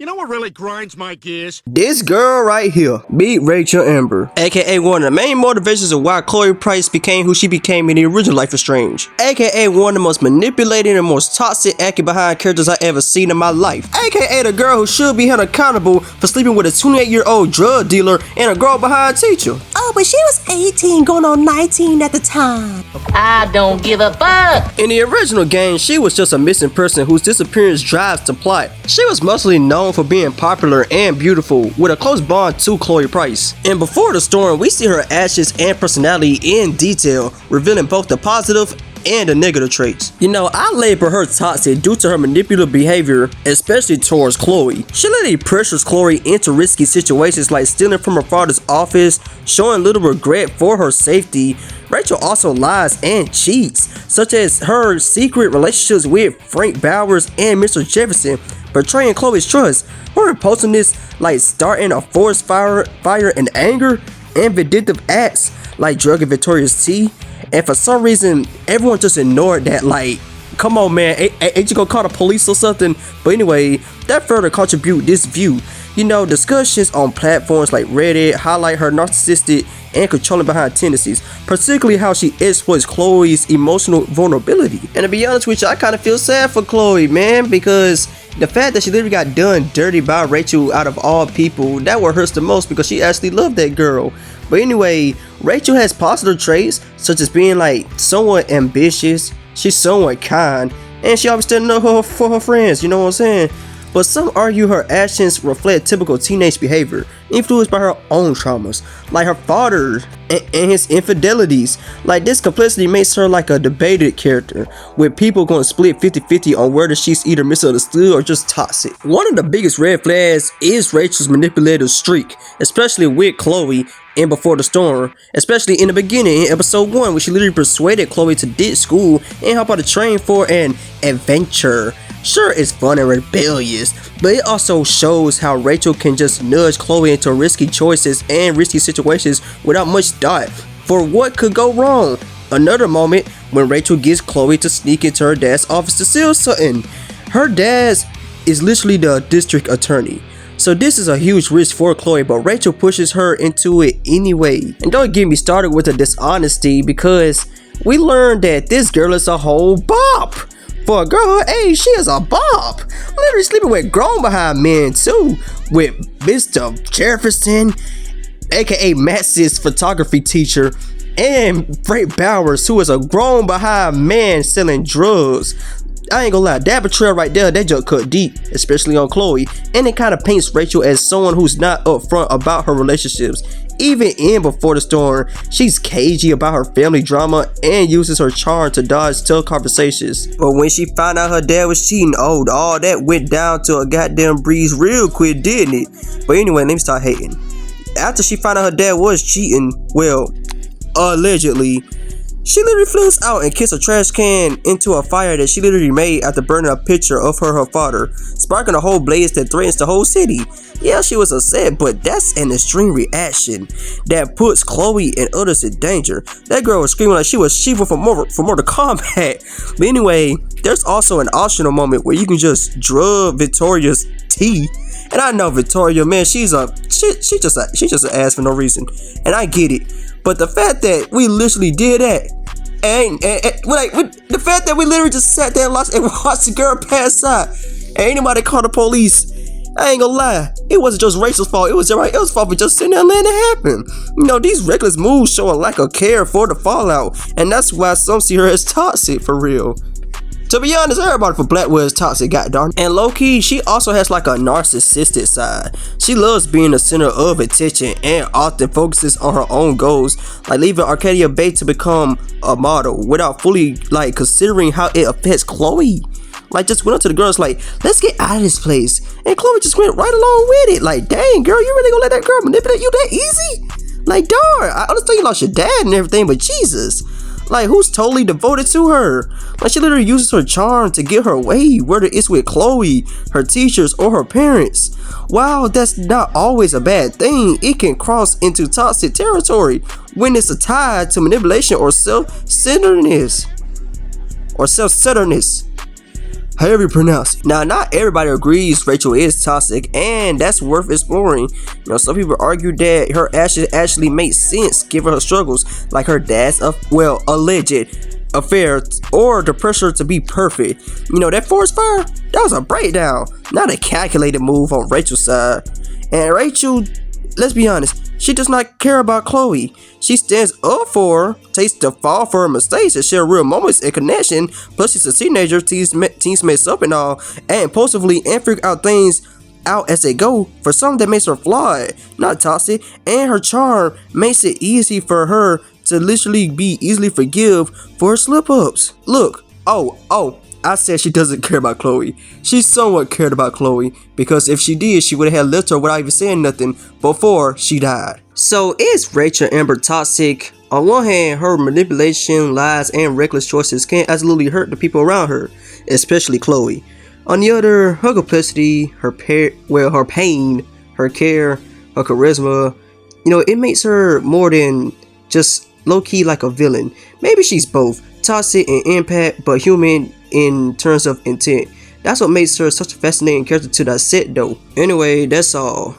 You know what really grinds my gears? This girl right here beat Rachel Amber, aka one of the main motivations of why Chloe Price became who she became in the original Life is Strange, aka one of the most manipulating and most toxic acting behind characters I ever seen in my life, aka the girl who should be held accountable for sleeping with a 28-year-old drug dealer and a girl behind teacher. Oh, but she was 18 going on 19 at the time. I don't give a fuck. In the original game, she was just a missing person whose disappearance drives the plot. She was mostly known for being popular and beautiful, with a close bond to Chloe Price. And before the storm, we see her actions and personality in detail, revealing both the positive and the negative traits. You know, I label her toxic due to her manipulative behavior, especially towards Chloe. She literally pressures Chloe into risky situations like stealing from her father's office, showing little regret for her safety. Rachel also lies and cheats, such as her secret relationships with Frank Bowers and Mr. Jefferson, betraying Chloe's trust. Her impulsiveness, like starting a forest fire in anger, and vindictive acts like drugging Victoria's tea. And for some reason, everyone just ignored that. Like, come on, man, ain't you gonna call the police or something? But anyway, that further contribute this view. You know, discussions on platforms like Reddit highlight her narcissistic and controlling behind tendencies, particularly how she exploits Chloe's emotional vulnerability. And to be honest with you, I kind of feel sad for Chloe, man, because the fact that she literally got done dirty by Rachel out of all people, that what hurts the most, because she actually loved that girl. But anyway, Rachel has positive traits such as being like somewhat ambitious, she's somewhat kind, and she always standing up for her friends, you know what I'm saying? But some argue her actions reflect typical teenage behavior, influenced by her own traumas, like her father and his infidelities. Like, this complexity makes her like a debated character, with people going to split 50-50 on whether she's either misunderstood or just toxic. One of the biggest red flags is Rachel's manipulative streak, especially with Chloe in Before the Storm, especially in the beginning in episode 1, where she literally persuaded Chloe to ditch school and help her to train for an adventure. Sure, it's fun and rebellious, but it also shows how Rachel can just nudge Chloe into risky choices and risky situations without much thought for what could go wrong. Another moment when Rachel gets Chloe to sneak into her dad's office to steal something. Her dad is literally the district attorney, so this is a huge risk for Chloe, but Rachel pushes her into it anyway. And don't get me started with the dishonesty, because we learned that this girl is a whole bop. For a girl her age, she is a bop. Literally sleeping with grown behind men too, with Mr. Jefferson, aka Max's photography teacher, and Frank Bowers, who is a grown behind man selling drugs. I ain't gonna lie, that betrayal right there, that joke cut deep, especially on Chloe, and it kind of paints Rachel as someone who's not upfront about her relationships. Even in Before the Storm, she's cagey about her family drama and uses her charm to dodge tough conversations. But when she found out her dad was cheating, oh, all that went down to a goddamn breeze real quick, didn't it? But anyway, let me start hating. After she found out her dad was cheating, well, allegedly, she literally flew out and kissed a trash can into a fire that she literally made after burning a picture of her father, sparking a whole blaze that threatens the whole city. Yeah, she was upset, but that's an extreme reaction that puts Chloe and others in danger. That girl was screaming like she was Shiva from Mortal Kombat. But anyway, there's also an optional moment where you can just drug Victoria's tea. And I know Victoria, man, she's just an ass for no reason, and I get it. But the fact that we literally did that, and the fact that we literally just sat there and watched the girl pass out, and anybody called the police, I ain't gonna lie, it wasn't just Rachel's fault. It was fault for just sitting there and letting it happen. You know, these reckless moves show a lack of care for the fallout, and that's why some see her as toxic for real. To be honest, everybody from Blackwell is toxic, goddamn. And low-key, she also has like a narcissistic side. She loves being the center of attention and often focuses on her own goals, like leaving Arcadia Bay to become a model without fully like considering how it affects Chloe. Like, just went up to the girls like, let's get out of this place. And Chloe just went right along with it. Like, dang, girl, you really gonna let that girl manipulate you that easy? Like, darn, I understand you lost your dad and everything, but Jesus. Like, who's totally devoted to her? Like, she literally uses her charm to get her way, whether it's with Chloe, her teachers, or her parents. While that's not always a bad thing, it can cross into toxic territory when it's tied to manipulation or self-centeredness. however you pronounce it. Now, not everybody agrees Rachel is toxic, and that's worth exploring. You know, some people argue that her actions actually make sense given her struggles, like her dad's alleged affair or the pressure to be perfect. You know, that forest fire, that was a breakdown, not a calculated move on Rachel's side. And Rachel, let's be honest, she does not care about Chloe. She stands up for her, takes the fall for her mistakes, and share real moments and connection. Plus, she's a teenager, teens mess up and all, and impulsively and figure out things out as they go. For some, that makes her flawed, not toxic, and her charm makes it easy for her to literally be easily forgive for her slip-ups. Look, I said she doesn't care about Chloe. She somewhat cared about Chloe, because if she did, she would have left her without even saying nothing before she died. So is Rachel Amber toxic? On one hand, her manipulation, lies, and reckless choices can absolutely hurt the people around her, especially Chloe. On the other, her complexity, her pain, her care, her charisma, you know, it makes her more than just low-key like a villain. Maybe she's both toxic in impact, but human in terms of intent. That's what makes her such a fascinating character to dissect though. Anyway, that's all.